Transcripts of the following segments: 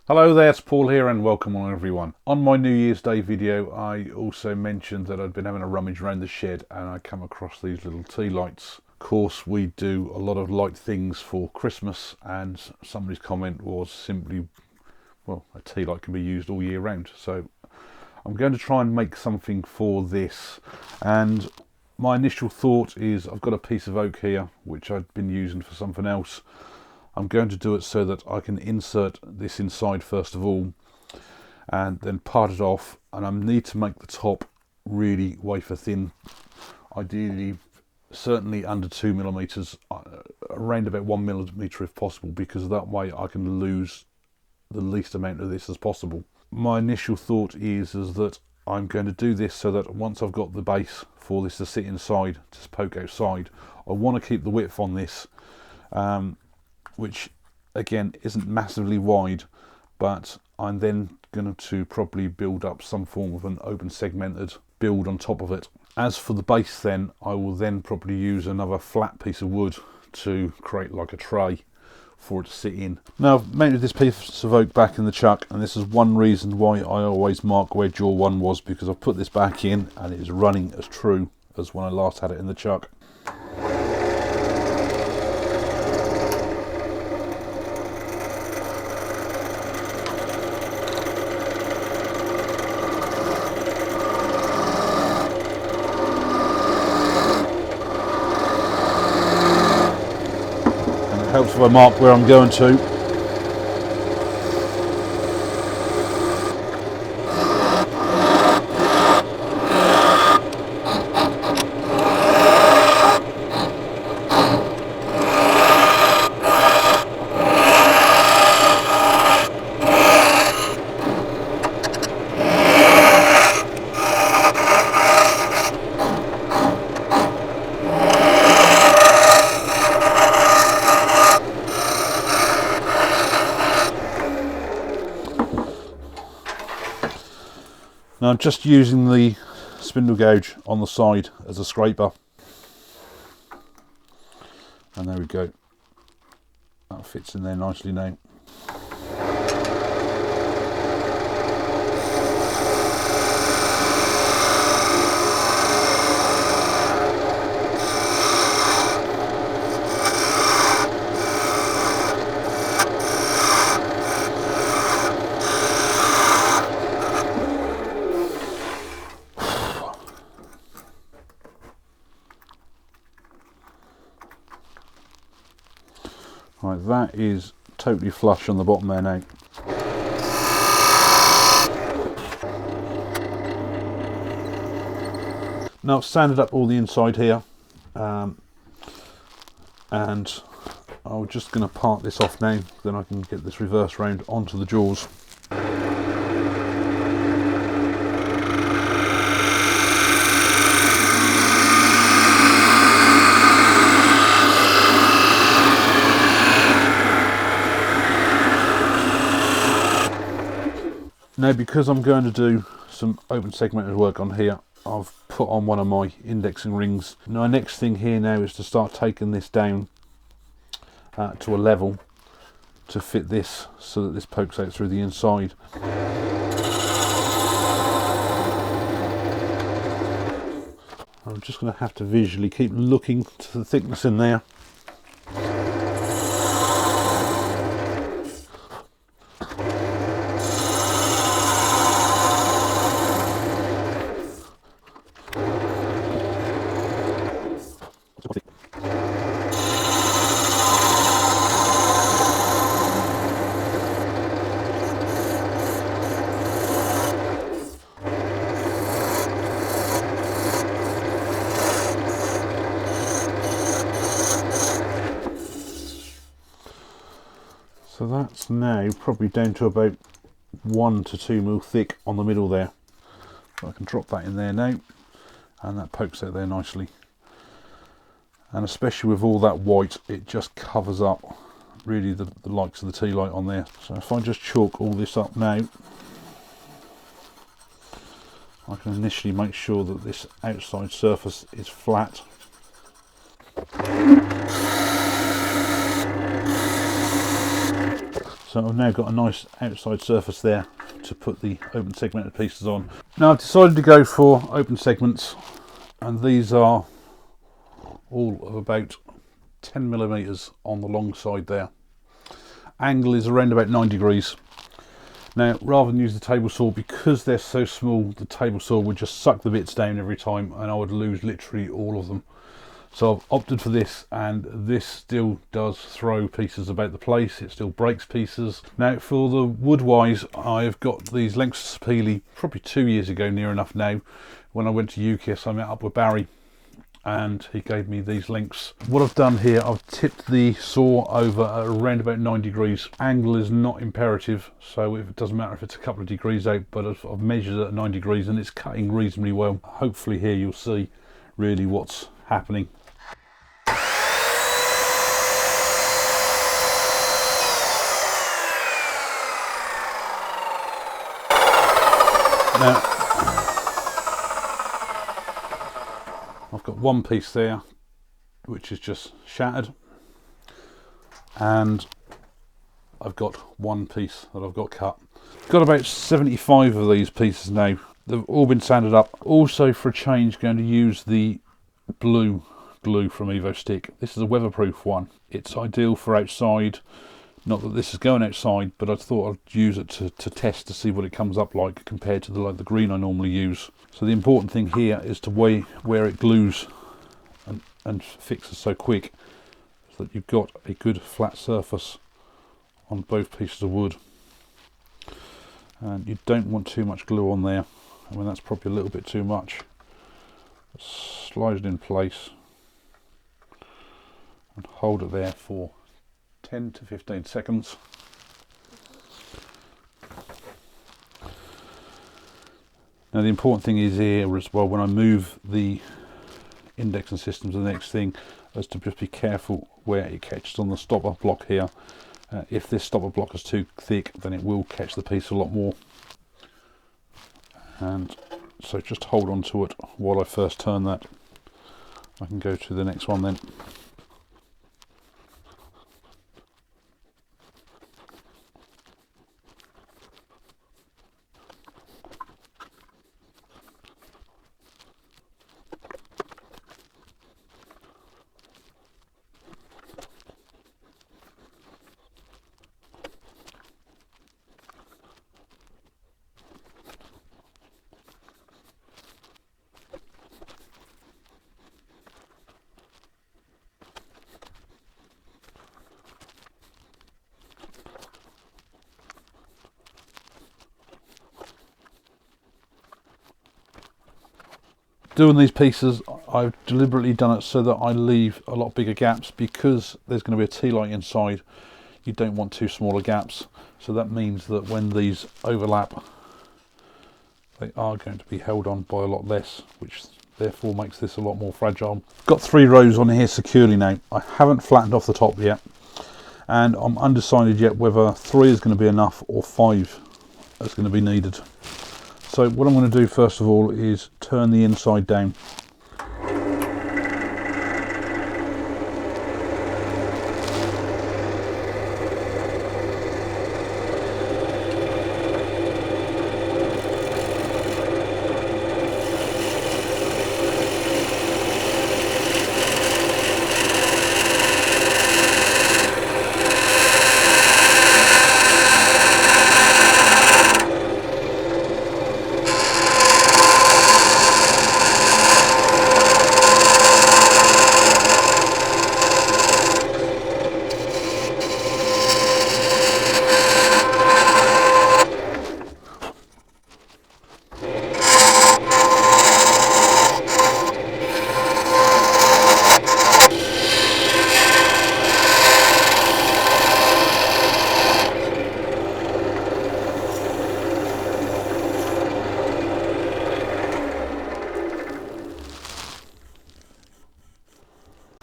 Hello there, it's Paul here and welcome on everyone. On my New Year's Day video I also mentioned that I'd been having a rummage around the shed and I come across these little tea lights. Of course we do a lot of light things for Christmas and somebody's comment was simply, well, a tea light can be used all year round. So I'm going to try and make something for this, and my initial thought is I've got a piece of oak here which I've been using for something else. I'm going to do it so that I can insert this inside first of all and then part it off, and I need to make the top really wafer thin, ideally certainly under 2mm, around about 1mm if possible, because that way I can lose the least amount of this as possible. My initial thought is that I'm going to do this so that once I've got the base for this to sit inside, to poke outside, I want to keep the width on this, which again isn't massively wide, but I'm then going to probably build up some form of an open segmented build on top of it. As for the base then, I will then probably use another flat piece of wood to create like a tray for it to sit in. Now I've mounted this piece of oak back in the chuck, and this is one reason why I always mark where jaw 1 was, because I've put this back in and it is running as true as when I last had it in the chuck. Helps if I mark where I'm going to. Now I'm just using the spindle gouge on the side as a scraper, and there we go, that fits in there nicely now. Right, that is totally flush on the bottom there now. Now I've sanded up all the inside here, and I'm just going to part this off now, then I can get this reverse round onto the jaws. Now because I'm going to do some open segmented work on here, I've put on one of my indexing rings. Now next thing here now is to start taking this down to a level to fit this so that this pokes out through the inside. I'm just going to have to visually keep looking to the thickness in there. So that's now probably down to about 1 to 2 mil thick on the middle there. So I can drop that in there now, and that pokes out there nicely. And especially with all that white, it just covers up really the likes of the tea light on there. So if I just chalk all this up now, I can initially make sure that this outside surface is flat. So I've now got a nice outside surface there to put the open segmented pieces on. Now I've decided to go for open segments, and these are all of about 10 millimeters on the long side there. Angle is around about 9 degrees. Now, rather than use the table saw, because they're so small, the table saw would just suck the bits down every time and I would lose literally all of them. So I've opted for this, and this still does throw pieces about the place, it still breaks pieces. Now for the wood wise, I've got these lengths of sapele probably 2 years ago, near enough now. When I went to UKIS, I met up with Barry and he gave me these lengths. What I've done here, I've tipped the saw over at around about 9 degrees. Angle is not imperative, so it doesn't matter if it's a couple of degrees out, but I've measured it at 9 degrees and it's cutting reasonably well. Hopefully here you'll see really what's happening. Now, I've got one piece there which is just shattered, and I've got one piece that I've got cut. Got about 75 of these pieces now. They've all been sanded up. Also, for a change, going to use the blue glue from Evo Stick. This is a weatherproof one. It's ideal for outside. Not that this is going outside, but I thought I'd use it to test to see what it comes up like compared to the green I normally use. So the important thing here is to weigh where it glues and fixes so quick, so that you've got a good flat surface on both pieces of wood. And you don't want too much glue on there. I mean, that's probably a little bit too much. Slide it in place and hold it there for 10 to 15 seconds. Now the important thing is here as well, when I move the index and system to the next thing, is to just be careful where it catches on the stopper block here. If this stopper block is too thick, then it will catch the piece a lot more. And so just hold on to it while I first turn that. I can go to the next one then. Doing these pieces, I've deliberately done it so that I leave a lot bigger gaps, because there's going to be a tea light inside. You don't want too smaller gaps, so that means that when these overlap, they are going to be held on by a lot less, which therefore makes this a lot more fragile. Got 3 rows on here securely now. I haven't flattened off the top yet, and I'm undecided yet whether 3 is going to be enough or 5 is going to be needed. So what I'm going to do first of all is turn the inside down.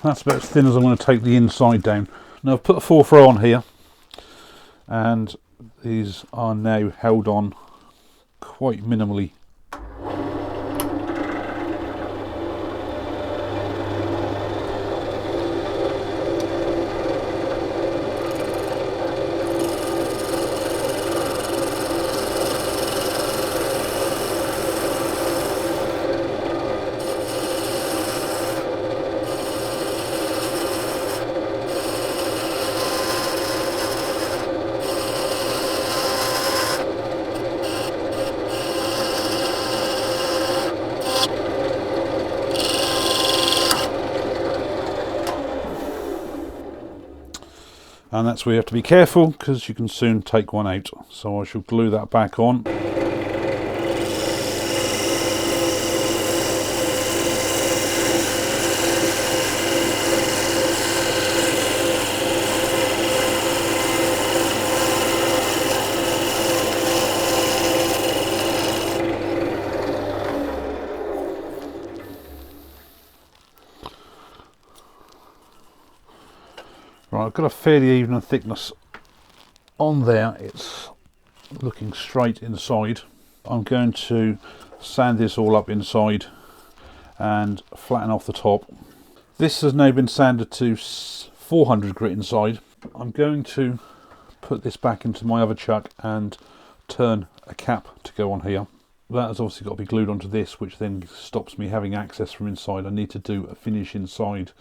That's about as thin as I'm going to take the inside down. Now I've put a 4th row on here, and these are now held on quite minimally. And that's where you have to be careful, because you can soon take one out. So I shall glue that back on. Right, I've got a fairly even thickness on there. It's looking straight inside. I'm going to sand this all up inside and flatten off the top. This has now been sanded to 400 grit inside. I'm going to put this back into my other chuck and turn a cap to go on here. That has obviously got to be glued onto this, which then stops me having access from inside. I need to do a finish inside.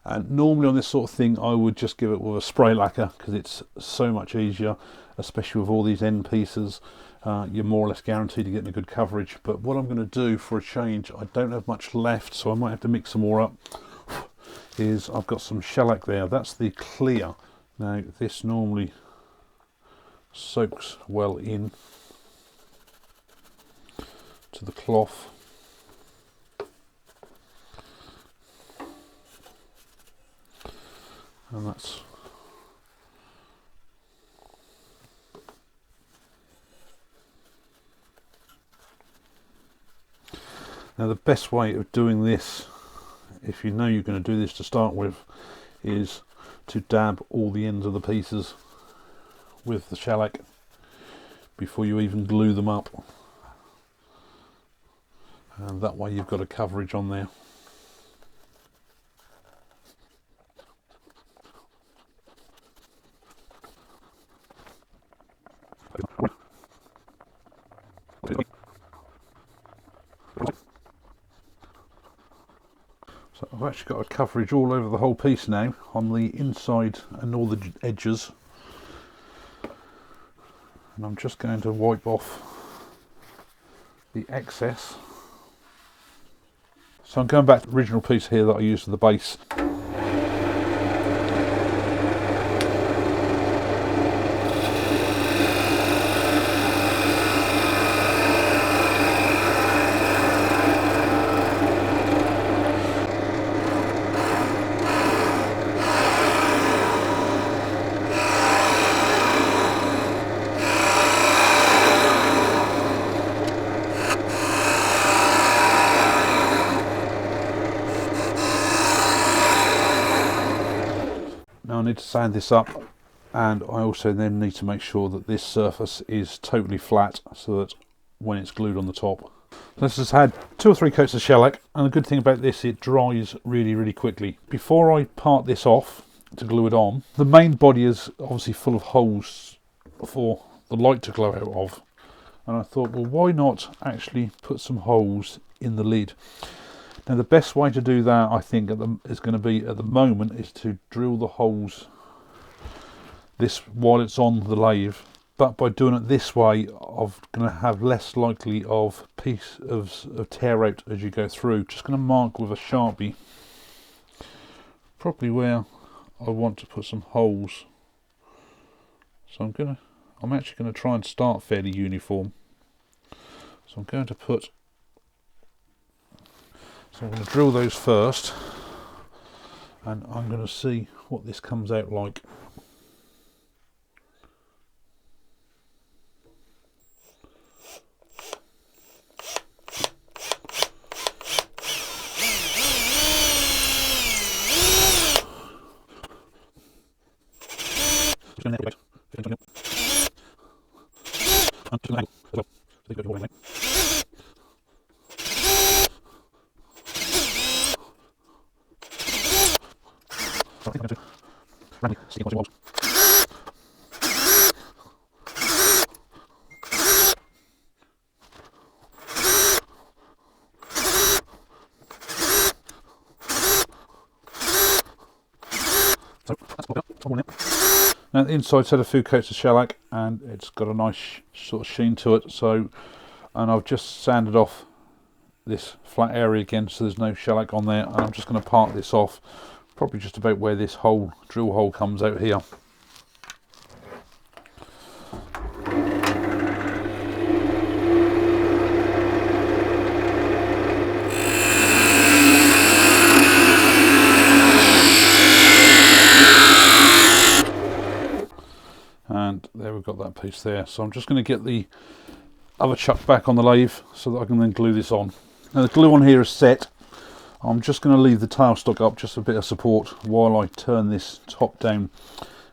And normally on this sort of thing I would just give it with a spray lacquer, because it's so much easier, especially with all these end pieces. You're more or less guaranteed to get a good coverage. But what I'm going to do for a change, I don't have much left, so I might have to mix some more up, is I've got some shellac there. That's the clear. Now this normally soaks well in to the cloth. And that's now the best way of doing this, if you know you're going to do this to start with, is to dab all the ends of the pieces with the shellac before you even glue them up, and that way you've got a coverage on there. So I've actually got a coverage all over the whole piece now, on the inside and all the edges. And I'm just going to wipe off the excess. So I'm going back to the original piece here that I used for the base. Now I need to sand this up, and I also then need to make sure that this surface is totally flat, so that when it's glued on the top. This has had 2 or 3 coats of shellac, and the good thing about this, it dries really quickly. Before I part this off to glue it on, the main body is obviously full of holes for the light to glow out of, and I thought, well, why not actually put some holes in the lid? Now the best way to do that, I think, is going to be at the moment, is to drill the holes this while it's on the lathe. But by doing it this way, I'm going to have less likely of piece of tear out as you go through. Just going to mark with a Sharpie probably where I want to put some holes. So I'm actually going to try and start fairly uniform. So I'm going to put. So I'm going to drill those first, and I'm going to see what this comes out like. Now the inside's had a few coats of shellac, and it's got a nice sort of sheen to it. So, and I've just sanded off this flat area again, so there's no shellac on there. And I'm just going to part this off, probably just about where this hole, drill hole, comes out here. bits there. So I'm just going to get the other chuck back on the lathe so that I can then glue this on. Now the glue on here is set. I'm just going to leave the tailstock up, just a bit of support, while I turn this top down.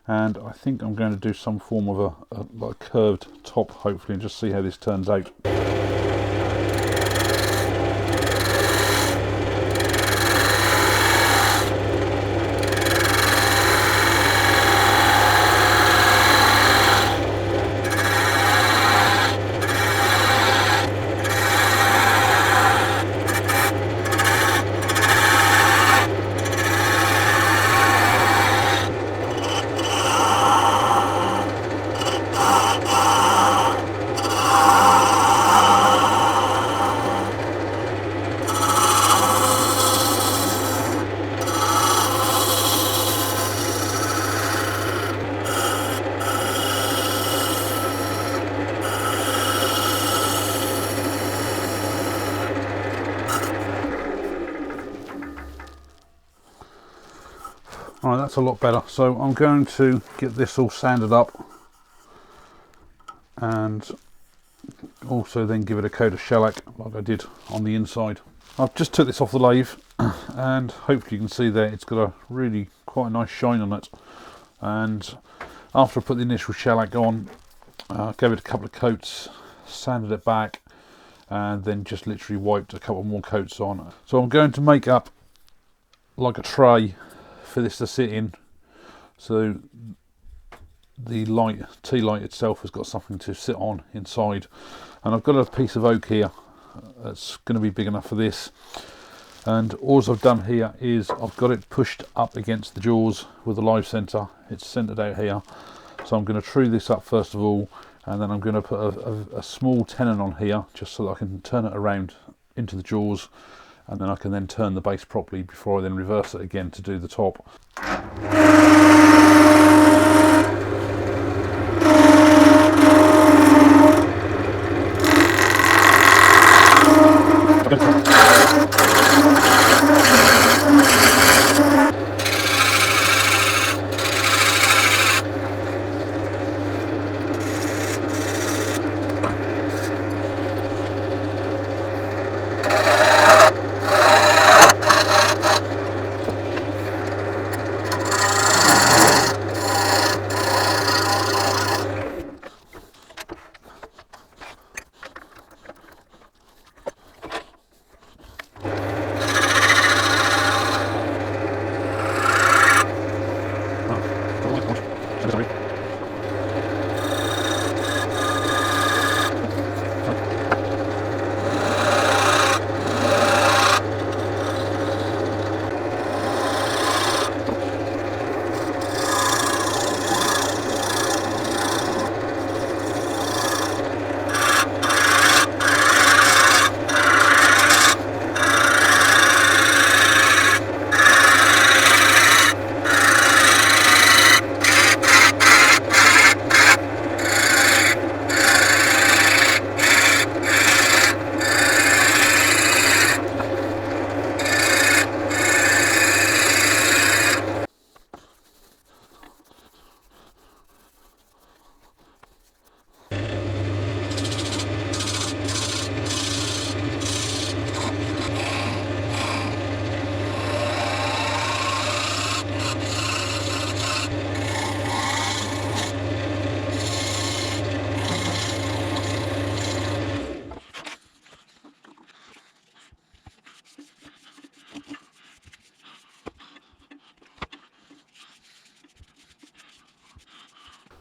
And I think I'm going to do some form of a curved top, hopefully, and just see how this turns out. Alright, that's a lot better. So I'm going to get this all sanded up and also then give it a coat of shellac like I did on the inside. I've just took this off the lathe and hopefully you can see there it's got a really quite a nice shine on it. And after I put the initial shellac on, gave it a couple of coats, sanded it back, and then just literally wiped a couple more coats on. So I'm going to make up like a tray for this to sit in, so the tea light itself has got something to sit on inside. And I've got a piece of oak here that's going to be big enough for this, and all I've done here is I've got it pushed up against the jaws with the live centre. It's centred out here, so I'm going to true this up first of all, and then I'm going to put a small tenon on here just so that I can turn it around into the jaws, and then I can then turn the base properly before I then reverse it again to do the top.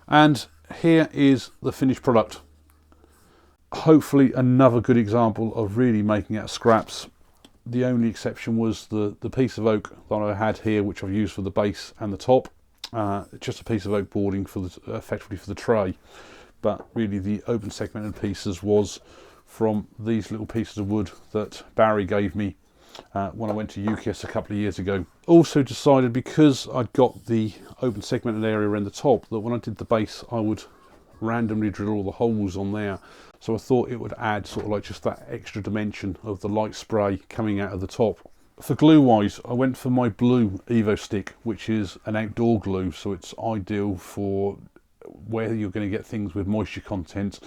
And here is the finished product. Hopefully another good example of really making out of scraps. The only exception was the piece of oak that I had here, which I've used for the base and the top. Just a piece of oak boarding for effectively for the tray. But really the open segmented pieces was from these little pieces of wood that Barry gave me when I went to UKS a couple of years ago. Also decided, because I'd got the open segmented area around the top, that when I did the base I would randomly drill all the holes on there. So I thought it would add sort of like just that extra dimension of the light spray coming out of the top. For glue wise, I went for my blue Evo stick, which is an outdoor glue, so it's ideal for where you're going to get things with moisture content.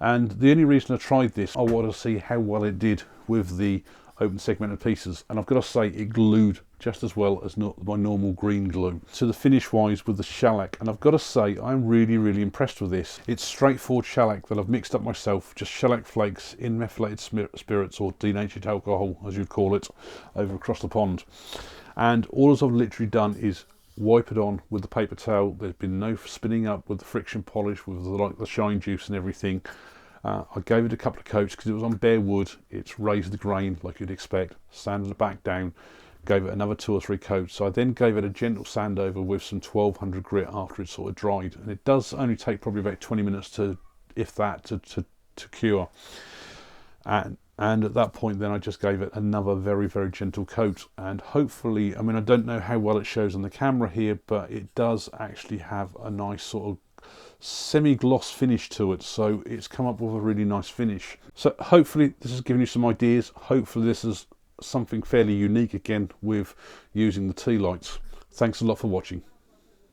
And the only reason I tried this, I wanted to see how well it did with the open segmented pieces, and I've got to say it glued just as well as my normal green glue. To the finish wise with the shellac, and I've got to say I'm really impressed with this. It's straightforward shellac that I've mixed up myself, just shellac flakes in methylated spirits, or denatured alcohol as you'd call it, over across the pond. And all I've literally done is wipe it on with the paper towel. There's been no spinning up with the friction polish, with the shine juice and everything. I gave it a couple of coats because it was on bare wood. It's raised the grain like you'd expect, sanded it back down, gave it another 2 or 3 coats. So I then gave it a gentle sand over with some 1200 grit after it sort of dried, and it does only take probably about 20 minutes to, if that, to cure. And at that point then I just gave it another very gentle coat, and hopefully, I mean, I don't know how well it shows on the camera here, but it does actually have a nice sort of semi-gloss finish to it, so it's come up with a really nice finish. So hopefully this has given you some ideas. Hopefully this is something fairly unique again with using the tea lights. Thanks a lot for watching.